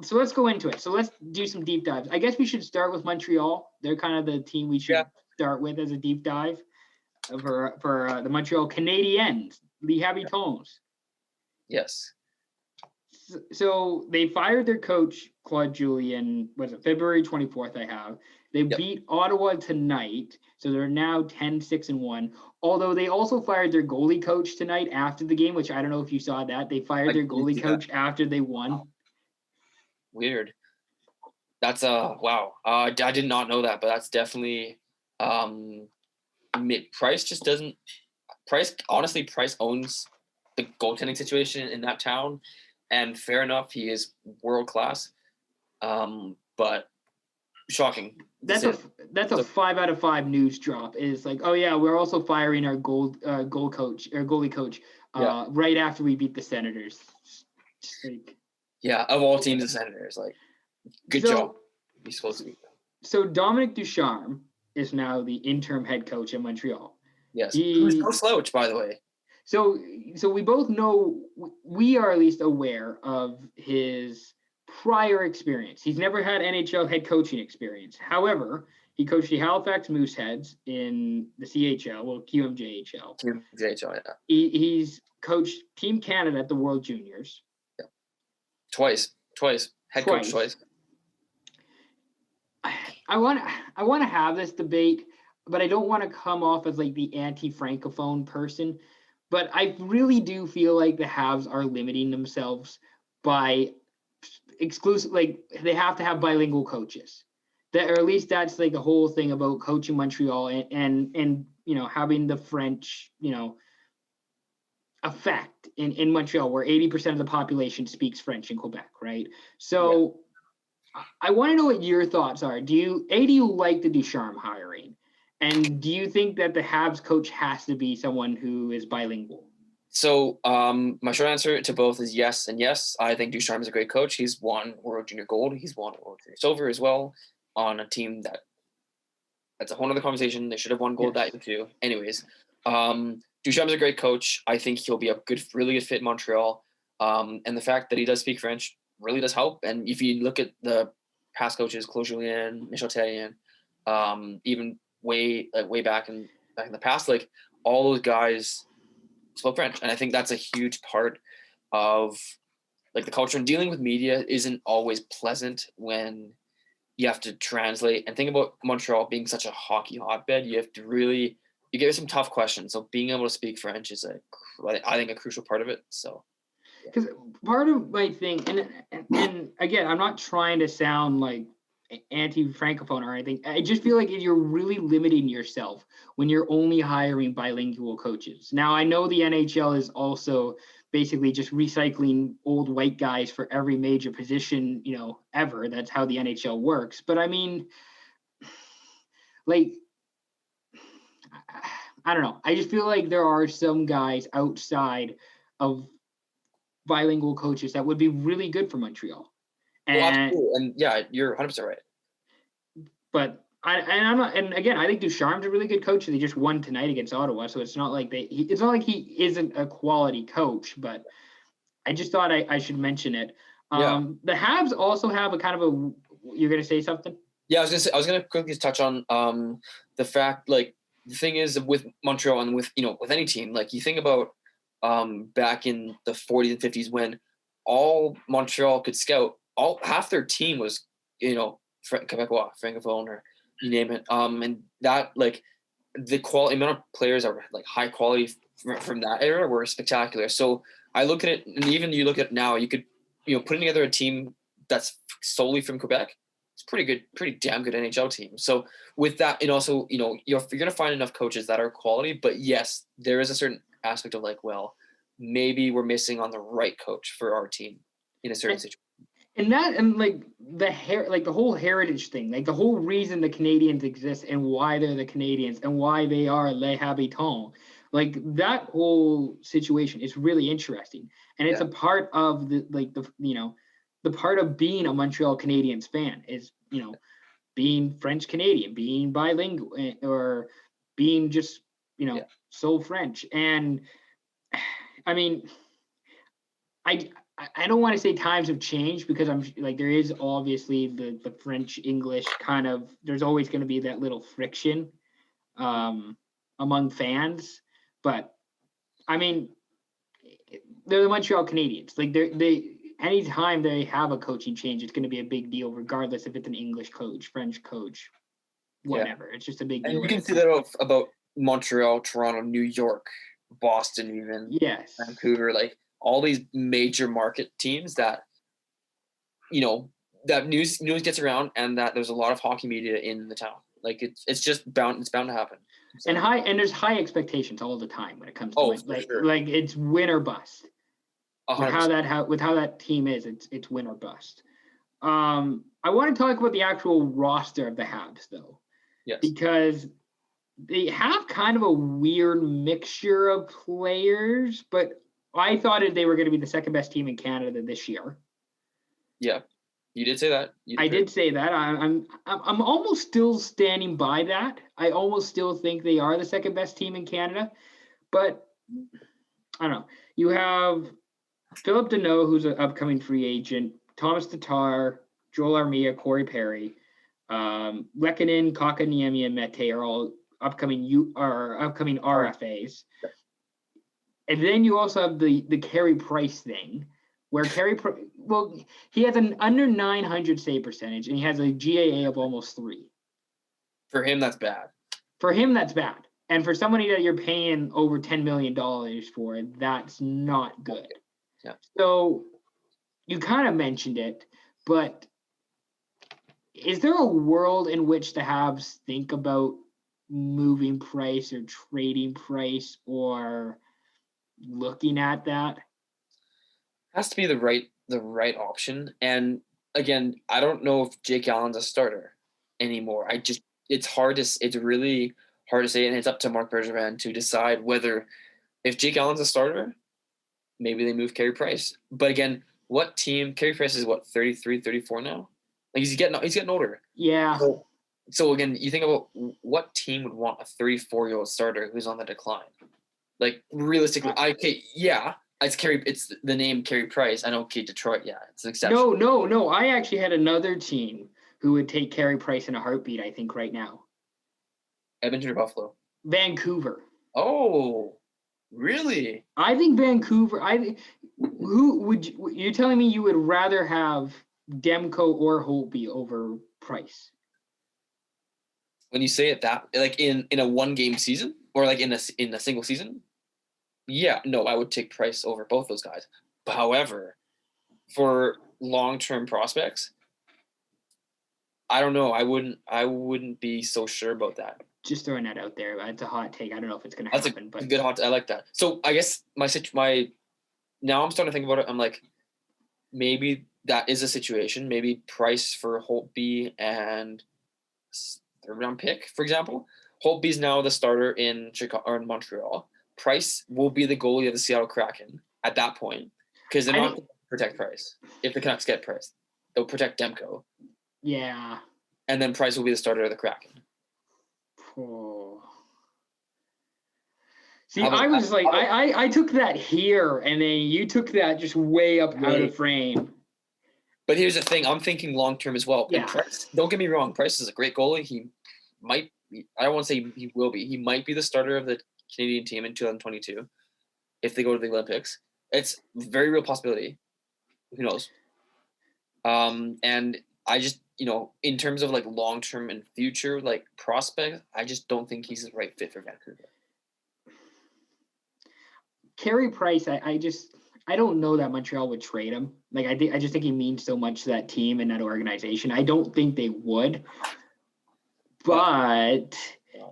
so let's go into it. So let's do some deep dives. I guess we should start with Montreal. They're kind of the team we should start with as a deep dive for the Montreal Canadiens, Les Habitants. Yes. So they fired their coach, Claude Julien, was it February 24th, I have. They beat Ottawa tonight, so they're now 10-6-1. Although they also fired their goalie coach tonight after the game, which I don't know if you saw that. They fired their goalie coach after they won. Weird. That's wow. I did not know that, but that's definitely Price just doesn't. Price owns the goaltending situation in that town, and fair enough, he is world class. But shocking. That's a 5 out of 5 news drop. Is like, oh yeah, we're also firing our goalie coach right after we beat the Senators. Like, yeah, of all teams, the Senators, like, good job. He's supposed to be. So Dominic Ducharme is now the interim head coach in Montreal. Yes, who's no slouch, by the way. So we both know, we are at least aware of his prior experience. He's never had NHL head coaching experience. However, he coached the Halifax Mooseheads in the CHL, well, QMJHL. QMJHL, yeah. He's coached Team Canada at the World Juniors. Yeah. Twice. Head coach twice. I want to have this debate, but I don't want to come off as like the anti-francophone person. But I really do feel like the Habs are limiting themselves by exclusive, like they have to have bilingual coaches. That, or at least that's like the whole thing about coaching Montreal and you know, having the French, you know, effect in Montreal, where 80% of the population speaks French in Quebec, right? So I want to know what your thoughts are. Do you like the Ducharme hiring? And do you think that the Habs coach has to be someone who is bilingual? So my short answer to both is yes and yes. I think Ducharme is a great coach. He's won World Junior Gold. He's won World Junior Silver as well on a team that's a whole other conversation. They should have won gold that year too. Anyways, Ducharme is a great coach. I think he'll be a really good fit in Montreal. And the fact that he does speak French really does help. And if you look at the past coaches, Claude Julien, Michel Therrien, even way back in the past, like all those guys spoke French, and I think that's a huge part of like the culture. And dealing with media isn't always pleasant when you have to translate. And think about Montreal being such a hockey hotbed. You get some tough questions. So being able to speak French is I think a crucial part of it. So. Because part of my thing, and again, I'm not trying to sound like anti-francophone or anything. I just feel like you're really limiting yourself when you're only hiring bilingual coaches. Now, I know the NHL is also basically just recycling old white guys for every major position, you know, ever. That's how the NHL works. But I mean, like, I don't know. I just feel like there are some guys outside of bilingual coaches that would be really good for Montreal. And yeah, you're 100% right. But I'm not, and again, I think Ducharme's a really good coach. They just won tonight against Ottawa, so it's not like it's not like he isn't a quality coach. But I just thought I should mention it. The Habs also have a kind of a. You're gonna say something? Yeah, I was gonna quickly touch on the fact, like, the thing is with Montreal and with any team, like you think about back in the 40s and 50s when all Montreal could scout, half their team was Quebecois, Francophone, or you name it. And that, like, the amount of players that were like high quality from that era were spectacular. So I look at it, and even you look at it now, you could putting together a team that's solely from Quebec. It's pretty damn good NHL team. So with that, and also you're gonna find enough coaches that are quality. But yes, there is a certain aspect of like, well, maybe we're missing on the right coach for our team in a certain situation. And like the whole heritage thing, like the whole reason the Canadiens exist and why they're the Canadiens and why they are Les Habitants, like that whole situation is really interesting. And it's a part of the part of being a Montreal Canadiens fan is, being French Canadian, being bilingual, or being just, so French. And I mean, I don't want to say times have changed because I'm like there is obviously the French English kind of there's always going to be that little friction among fans, but I mean they're the Montreal Canadiens. Like they anytime they have a coaching change, it's going to be a big deal, regardless if it's an English coach, French coach, whatever. Yeah. It's just a big deal. And you can see that about Montreal, Toronto, New York, Boston, even Vancouver, like all these major market teams that that news gets around, and that there's a lot of hockey media in the town. Like it's just bound to happen. So. And there's high expectations all the time when it comes to like it's win or bust. With how that team is, it's win or bust. I want to talk about the actual roster of the Habs though. Yes. Because they have kind of a weird mixture of players, but I thought they were going to be the second best team in Canada this year. Yeah. You did say that. I did say that. I'm almost still standing by that. I almost still think they are the second best team in Canada, but I don't know. You have Philip Deneau, who's an upcoming free agent, Thomas Tatar, Joel Armia, Corey Perry, Lehkonen, Kotkaniemi, and Mete are all upcoming RFAs. And then you also have the Carey Price thing, where he has an under 900 save percentage, and he has a GAA of almost 3. For him, that's bad. And for somebody that you're paying over $10 million for, that's not good. Yeah. So you kind of mentioned it, but is there a world in which the Habs think about moving Price or trading Price or looking at that? Has to be the right option. And again, I don't know if Jake Allen's a starter anymore. It's really hard to say, and it's up to Marc Bergevin to decide whether if Jake Allen's a starter, maybe they move Carey Price. But again, what team? Carey Price is 33, 34 now. Like he's getting older. Yeah. So again, you think about what team would want a 34-year-old starter who's on the decline. Like realistically, it's the name Carey Price. I know, Detroit, it's an exception. No. I actually had another team who would take Carey Price in a heartbeat, I think, right now. Edmonton or Buffalo? Vancouver. Oh, really? I think Vancouver. You're telling me you would rather have Demko or Holtby over Price? When you say it that, like in a 1-game season or like in a single season? Yeah, no, I would take Price over both those guys. But however, for long-term prospects, I don't know. I wouldn't be so sure about that. Just throwing that out there. It's a hot take. I don't know if it's going to happen. That's a good hot take. I like that. So I guess my now I'm starting to think about it. I'm like, maybe that is a situation. Maybe Price for Holtby and third-round pick, for example. Holtby's now the starter in Chicago or in Montreal. Price will be the goalie of the Seattle Kraken at that point because they're not going to protect Price. If the Canucks get Price, they'll protect Demko. Yeah. And then Price will be the starter of the Kraken. Oh. See, I took that here, and then you took that just way up out of frame. But here's the thing. I'm thinking long-term as well. Yeah. And Price, don't get me wrong. Price is a great goalie. He might be, I don't want to say he will be. He might be the starter of the Canadian team in 2022 if they go to the Olympics. It's a very real possibility. Who knows? And I just, in terms of like long-term and future like prospect, I just don't think he's the right fit for Vancouver. Carey Price, I don't know that Montreal would trade him. Like I just think he means so much to that team and that organization. I don't think they would, but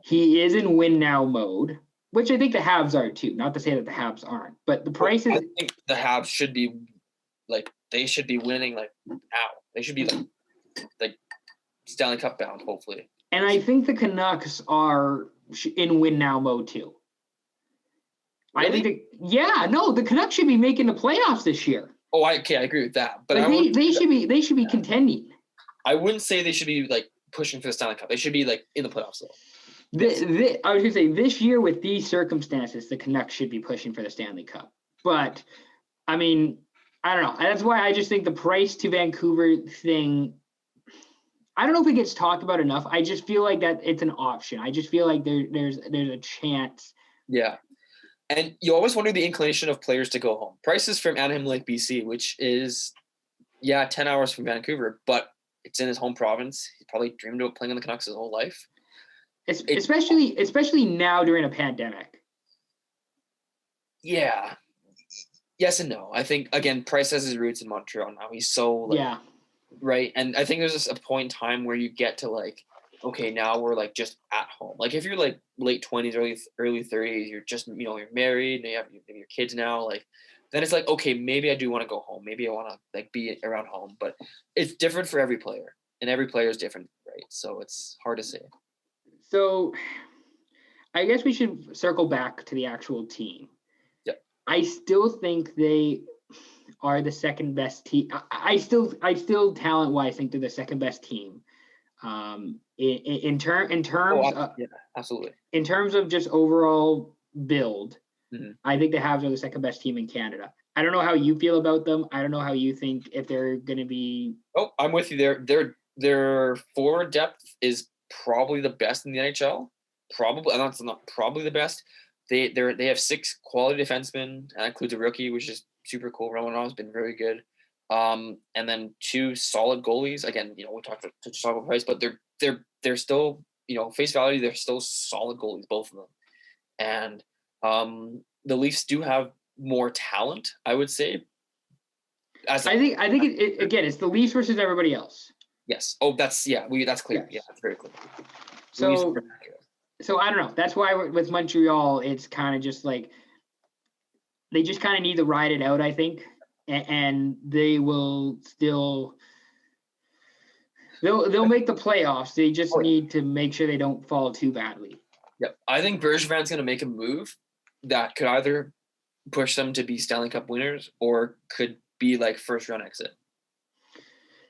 he is in win now mode, which I think the Habs are too. Not to say that the Habs aren't, but the Price is. I think the Habs should be they should be winning like now. They should be like Stanley Cup bound, hopefully. And I think the Canucks are in win now mode too. Really? I think the Canucks should be making the playoffs this year. Oh, I agree with that. But they should be contending. I wouldn't say they should be like pushing for the Stanley Cup. They should be like in the playoffs though. I was gonna say this year with these circumstances, the Canucks should be pushing for the Stanley Cup. But I mean, I don't know. That's why I just think the Price to Vancouver thing, I don't know if it gets talked about enough. I just feel like that it's an option. I just feel like there's a chance. Yeah. And you always wonder the inclination of players to go home. Price is from Anaheim Lake, BC, which is, 10 hours from Vancouver, but it's in his home province. He probably dreamed about playing on the Canucks his whole life. Especially now during a pandemic. Yeah. Yes and no. I think, again, Price has his roots in Montreal now. He's so, right? And I think there's just a point in time where you get to, like, okay, now we're, like, just at home. Like, if you're, like, late 20s, early 30s, you're just, you're married, and you have your kids now, like, then it's like, okay, maybe I do want to go home. Maybe I want to, like, be around home. But it's different for every player, and every player is different, right? So it's hard to say. So I guess we should circle back to the actual team. Yep. I still think they are the second best team. I still talent-wise think they're the second best team. In terms absolutely. In terms of just overall build, mm-hmm. I think the Habs are the second best team in Canada. I don't know how you feel about them. I don't know how you think if they're going to be. Oh, I'm with you there. Their forward depth is probably the best in the NHL. Probably, and that's not probably the best. They have 6 quality defensemen, and that includes a rookie, which is super cool. Romanov's been very good. And then 2 solid goalies. Again, we talked about Price, but they're still, face value, they're still solid goalies, both of them. And the Leafs do have more talent, I would say. I think again, it's the Leafs versus everybody else. Yes. Oh, that's clear. Yes. Yeah, that's very clear. So I don't know. That's why with Montreal, it's kind of just like they just kind of need to ride it out, I think, and they will still. They'll make the playoffs. They just need to make sure they don't fall too badly. Yep. I think Bergevin's going to make a move that could either push them to be Stanley Cup winners or could be like first round exit.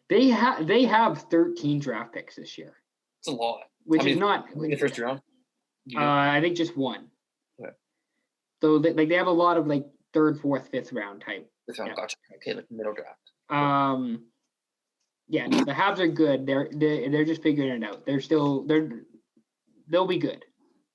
They have 13 draft picks this year. It's a lot. Which is not in the first round. I think just one. Okay. So they have a lot of like 3rd, 4th, 5th round type. Gotcha. Okay, like middle draft. The Habs are good. They're just figuring it out. They'll be good.